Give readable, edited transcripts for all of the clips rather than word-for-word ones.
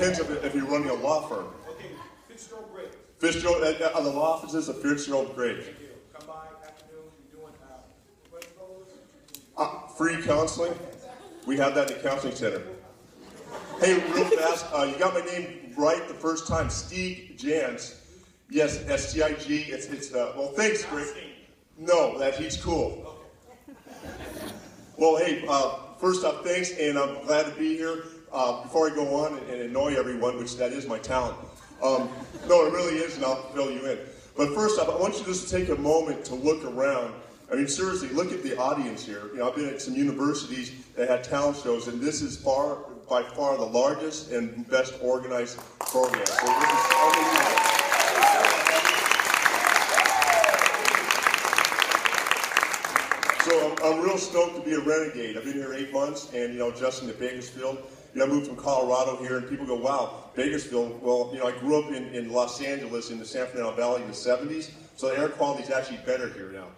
depends if you're running a law firm. Okay, Fitzgerald Gray. Fitzgerald, the law offices of Fitzgerald Gray. Thank you. Come by, afternoon, we're doing Free counseling. We have that in the counseling center. Hey, real fast, you got my name right the first time. Stig Jantz. Yes, S-T-I-G. Well, thanks, Greg. No, he's cool. Well, hey, first off, thanks, and I'm glad to be here. Before I go on and annoy everyone, which that is my talent. No, it really is, and I'll fill you in. But first off, I want you just to take a moment to look around. I mean, seriously, look at the audience here. You know, I've been at some universities that had talent shows, and this is by far the largest and best organized program. So this is unbelievable. So I'm real stoked to be a renegade. I've been here 8 months, and adjusting to Bakersfield. I moved from Colorado here, and people go, "Wow, Bakersfield." Well, I grew up in Los Angeles in the San Fernando Valley in the '70s, so the air quality is actually better here now.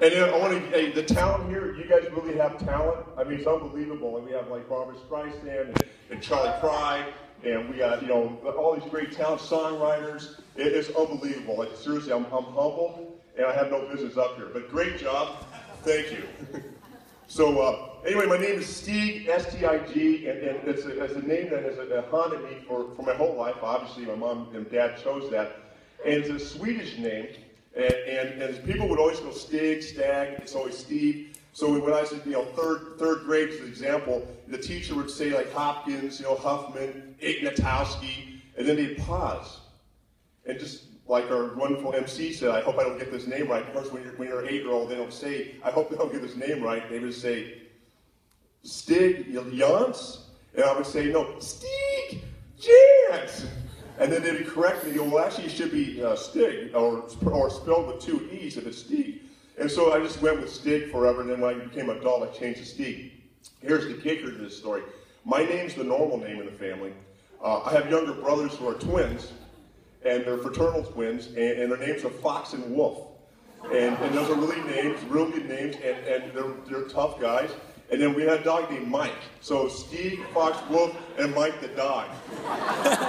And I want to, the talent here, you guys really have talent. I mean, it's unbelievable. And we have like Barbara Streisand and Charlie Pride, and we got, all these great talent songwriters. It's unbelievable. Like, seriously, I'm humbled, and I have no business up here. But great job. Thank you. So, anyway, my name is Stig, S-T-I-G, and it's a name that has haunted me for my whole life. Obviously, my mom and dad chose that. And it's a Swedish name. And people would always go Stig, Stag, it's always Steve. So when I said, third grade as an example, the teacher would say like Hopkins, Huffman, Ignatowski, and then they'd pause. And just like our wonderful MC said, I hope I don't get this name right. Of course, when you're an 8-year-old, they don't say, I hope they don't get this name right. They would say, Stig Jantz? And I would say, no, Stig Jantz. And then they'd correct me, well, actually, it should be Stig, or spelled with 2 E's if it's Stig. And so I just went with Stig forever, and then when I became an adult, I changed to Stig. Here's the kicker to this story. My name's the normal name in the family. I have younger brothers who are twins, and they're fraternal twins, and their names are Fox and Wolf. And those are really names, real good names, and they're tough guys. And then we had a dog named Mike. So Stig, Fox, Wolf, and Mike the dog.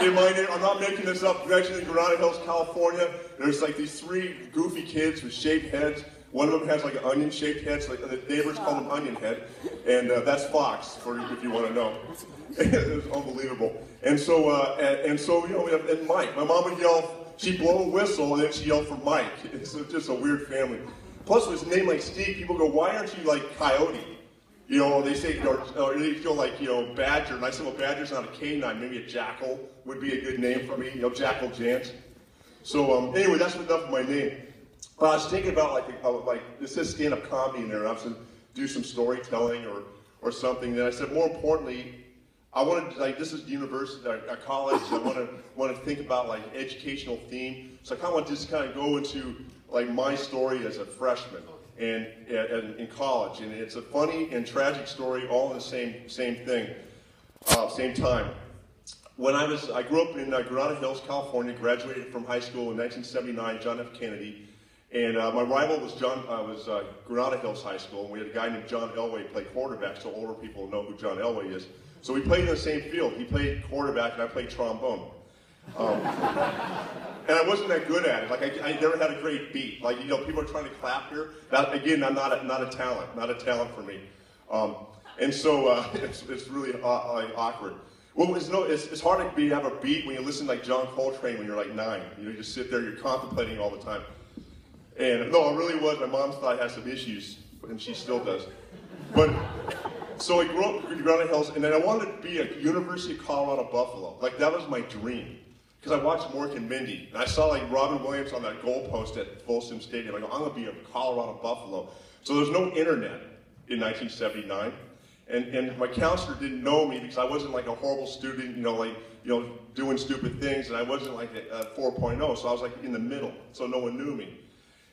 In my name, I'm not making this up. We're actually in Granada Hills, California. There's like these 3 goofy kids with shaved heads. One of them has like an onion-shaped head, so like the neighbors call him Onion Head. And that's Fox, if you want to know. It's unbelievable. And so, we have and Mike. My mom would yell, she'd blow a whistle, and then she'd yell for Mike. It's just a weird family. Plus, with a name like Stig, people go, why aren't you like Coyote? They say, or they feel like, Badger, and I said, well, Badger's not a canine, maybe a Jackal would be a good name for me, Jackal Jantz. So, anyway, that's enough of my name. But I was thinking about, it says stand-up comedy in there, and I was going to do some storytelling or something, and I said, more importantly, I wanted, this is university, a college, I want to think about, educational theme, so I kind of want to just kind of go into, my story as a freshman. And in college, and it's a funny and tragic story, all in the same thing, same time. When I grew up in Granada Hills, California, graduated from high school in 1979, John F. Kennedy, and my rival was Granada Hills High School, and we had a guy named John Elway play quarterback, so older people know who John Elway is. So we played in the same field. He played quarterback, and I played trombone. And I wasn't that good at it. I never had a great beat. People are trying to clap here. That, again, I'm not a talent for me. And so it's really awkward. Well, it's hard to have a beat when you listen like John Coltrane when you're 9. You just sit there, you're contemplating all the time. And no, it really was. My mom thought I had some issues, and she still does. But so I grew up in Granada Hills, and then I wanted to be a University of Colorado Buffalo. That was my dream. Because I watched Mork and Mindy, and I saw Robin Williams on that goalpost at Folsom Stadium. I go, I'm going to be a Colorado Buffalo. So there's no internet in 1979, and my counselor didn't know me because I wasn't a horrible student, doing stupid things, and I wasn't a 4.0, so I was in the middle, so no one knew me.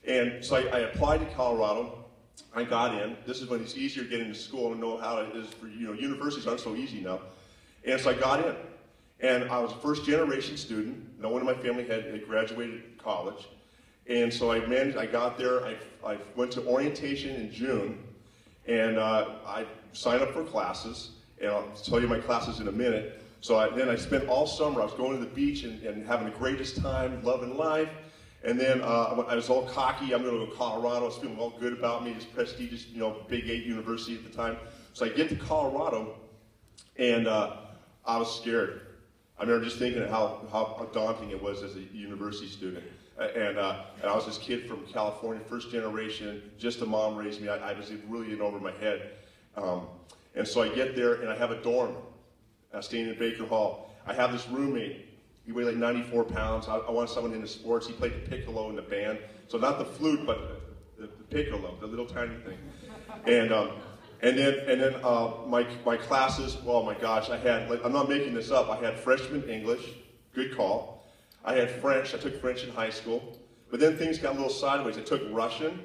And so I applied to Colorado. I got in. This is when it's easier getting to school and know how it is for, universities aren't so easy now. And so I got in. And I was a first-generation student. No one in my family had graduated college. And so I got there. I went to orientation in June, and I signed up for classes. And I'll tell you my classes in a minute. So then I spent all summer, I was going to the beach and having the greatest time, loving life. And then I was all cocky, I'm going to go to Colorado, I was feeling all good about me, this prestigious, Big 8 university at the time. So I get to Colorado, and I was scared. I remember just thinking how daunting it was as a university student. And I was this kid from California, first generation, just a mom raised me. I was really in over my head. And so I get there, and I have a dorm, staying in Baker Hall. I have this roommate. He weighed like 94 pounds. I wanted someone into sports. He played the piccolo in the band. So not the flute, but the piccolo, the little tiny thing. And then my classes, oh my gosh, I had, I'm not making this up, I had freshman English, good call. I had French, I took French in high school. But then things got a little sideways. I took Russian.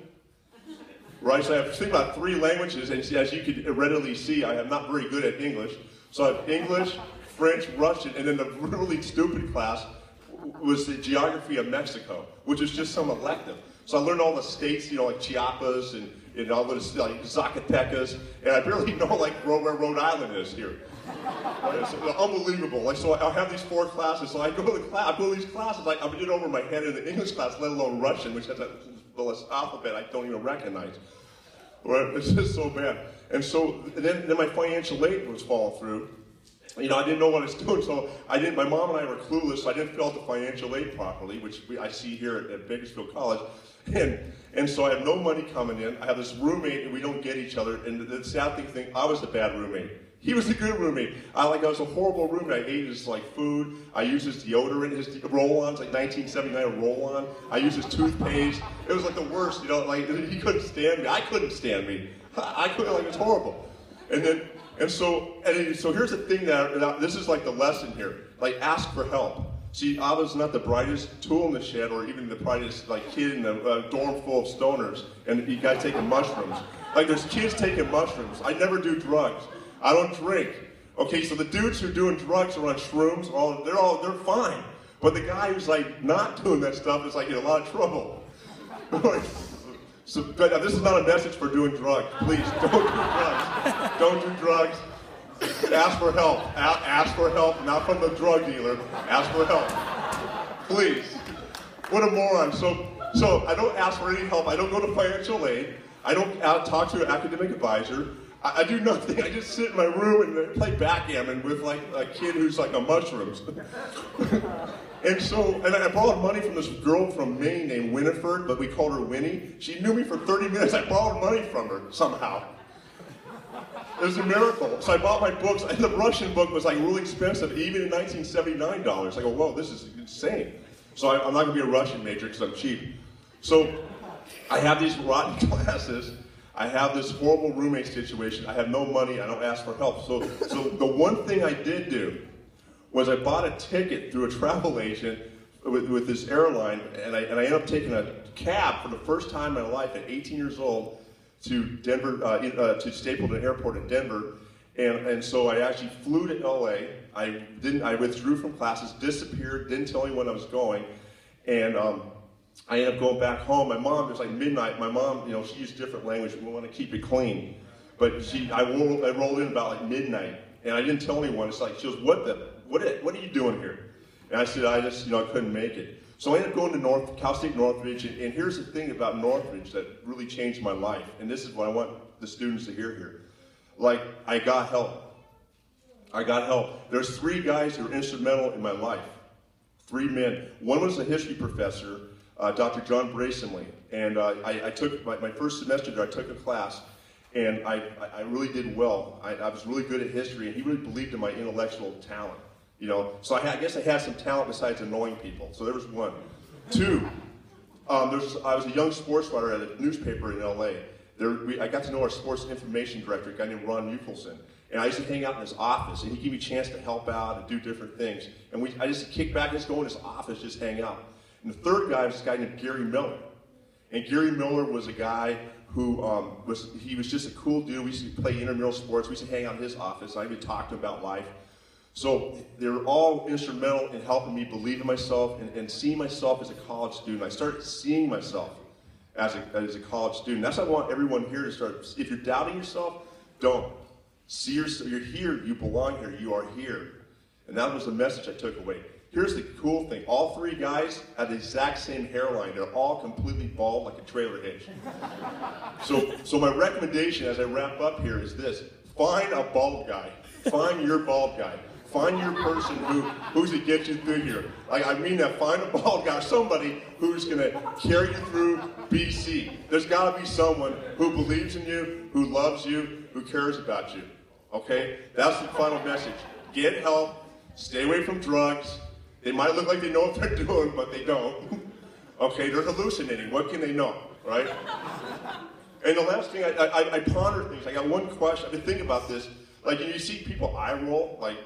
Right, so I have to think about 3 languages, and as you could readily see, I am not very good at English. So I have English, French, Russian, and then the really stupid class was the geography of Mexico, which is just some elective. So I learned all the states, like Chiapas and all those, like Zacatecas, and I barely know like where Rhode Island is here. Right? So, unbelievable. So I have these 4 classes. So I go to these classes. I'm in over my head in the English class, let alone Russian, which has this alphabet I don't even recognize. Right? It's just so bad. And so then my financial aid was falling through. I didn't know what I was doing, so my mom and I were clueless, so I didn't fill out the financial aid properly, which I see here at Bakersfield College. And so I have no money coming in. I have this roommate, and we don't get each other. And the sad thing, I was a bad roommate. He was a good roommate. I was a horrible roommate. I ate his food. I used his deodorant, his roll-ons, 1979 roll-on. I used his toothpaste. It was the worst. He couldn't stand me. I couldn't stand me. I couldn't. It was horrible. And so here's the thing this is the lesson here. Ask for help. See, I was not the brightest tool in the shed, or even the brightest kid in the dorm full of stoners, and you guys taking mushrooms. There's kids taking mushrooms. I never do drugs. I don't drink. Okay, so the dudes who are doing drugs or on shrooms, they're fine. But the guy who's not doing that stuff is in a lot of trouble. But this is not a message for doing drugs. Please, don't do drugs. Don't do drugs. Ask for help. Ask for help, not from the drug dealer. Ask for help. Please. What a moron. So I don't ask for any help. I don't go to financial aid. I don't talk to an academic advisor. I do nothing. I just sit in my room and play backgammon with a kid who's on mushrooms. And I borrowed money from this girl from Maine named Winifred, but we called her Winnie. She knew me for 30 minutes. I borrowed money from her somehow. It was a miracle. So I bought my books, and the Russian book was really expensive, even in $1979. I go, whoa, this is insane. So I'm not going to be a Russian major because I'm cheap. So I have these rotten classes. I have this horrible roommate situation. I have no money. I don't ask for help. So the one thing I did do was I bought a ticket through a travel agent with this airline, and I ended up taking a cab for the first time in my life at 18 years old to Denver, to Stapleton Airport in Denver, and so I actually flew to LA. I withdrew from classes, disappeared, didn't tell anyone I was going, and I ended up going back home. My mom, it was midnight. My mom, she used different language. We want to keep it clean, but I rolled in about midnight, and I didn't tell anyone. It's she goes, what are you doing here? And I said, I couldn't make it. So I ended up going to Cal State Northridge, and here's the thing about Northridge that really changed my life, and this is what I want the students to hear here. I got help. I got help. There's 3 guys who are instrumental in my life. 3 men. One was a history professor, Dr. John Bracemley, and I took my first semester there. I took a class, and I really did well. I was really good at history, and he really believed in my intellectual talent. So I guess I had some talent besides annoying people. So there was 1. 2, I was a young sports writer at a newspaper in LA. I got to know our sports information director, a guy named Ron Eukelson. And I used to hang out in his office, and he'd give me a chance to help out and do different things. And I just kick back, just go in his office, just hang out. And the 3rd guy was this guy named Gary Miller. And Gary Miller was a guy who was just a cool dude. We used to play intramural sports. We used to hang out in his office. I would talk to him about life. So they were all instrumental in helping me believe in myself and seeing myself as a college student. I started seeing myself as a college student. That's what I want everyone here to start. If you're doubting yourself, don't. See yourself. You're here. You belong here. You are here. And that was the message I took away. Here's the cool thing. All three guys have the exact same hairline. They're all completely bald like a trailer hitch. So my recommendation as I wrap up here is this. Find a bald guy. Find your bald guy. Find your person who's to get you through here. Like, I mean that. Find a bald guy, somebody who's going to carry you through BC. There's got to be someone who believes in you, who loves you, who cares about you. Okay? That's the final message. Get help. Stay away from drugs. They might look like they know what they're doing, but they don't. Okay? They're hallucinating. What can they know? Right? And the last thing, I ponder things. I got one question. I've been thinking about this. Like, you see people eye roll, like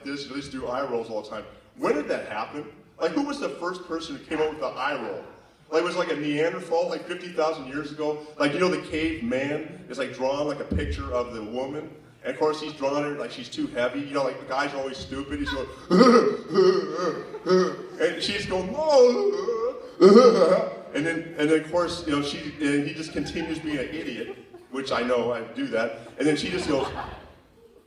this, they just do eye rolls all the time. When did that happen? Like, who was the first person who came up with the eye roll? Like, was it like a Neanderthal, like 50,000 years ago? Like, you know, the caveman is like drawing like a picture of the woman, and of course he's drawing her like she's too heavy. You know, like the guys are always stupid. He's going, and she's going, and then of course, you know, he just continues being an idiot, which I know I do that, and then she just goes.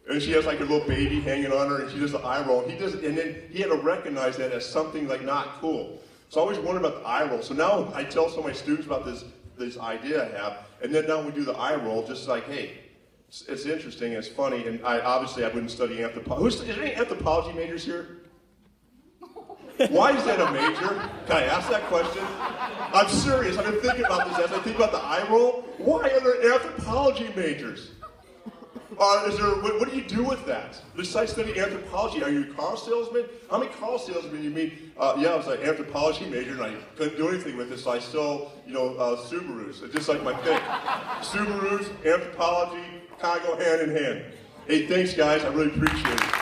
And she has like a little baby hanging on her, and she does the eye roll. And then he had to recognize that as something like not cool. So I always wondered about the eye roll. So now I tell some of my students about this idea I have, and then now we do the eye roll, just like, hey, it's interesting, it's funny, and obviously I wouldn't study anthropology. Is there any anthropology majors here? Why is that a major? Can I ask that question? I'm serious. I've been thinking about this as I think about the eye roll. Why are there anthropology majors? What do you do with that? Besides studying anthropology, are you a car salesman? How many car salesmen you meet? Yeah, I was an anthropology major and I couldn't do anything with it, so I still, Subarus. It's just like my thing. Subarus, anthropology, kind of go hand in hand. Hey, thanks guys, I really appreciate it.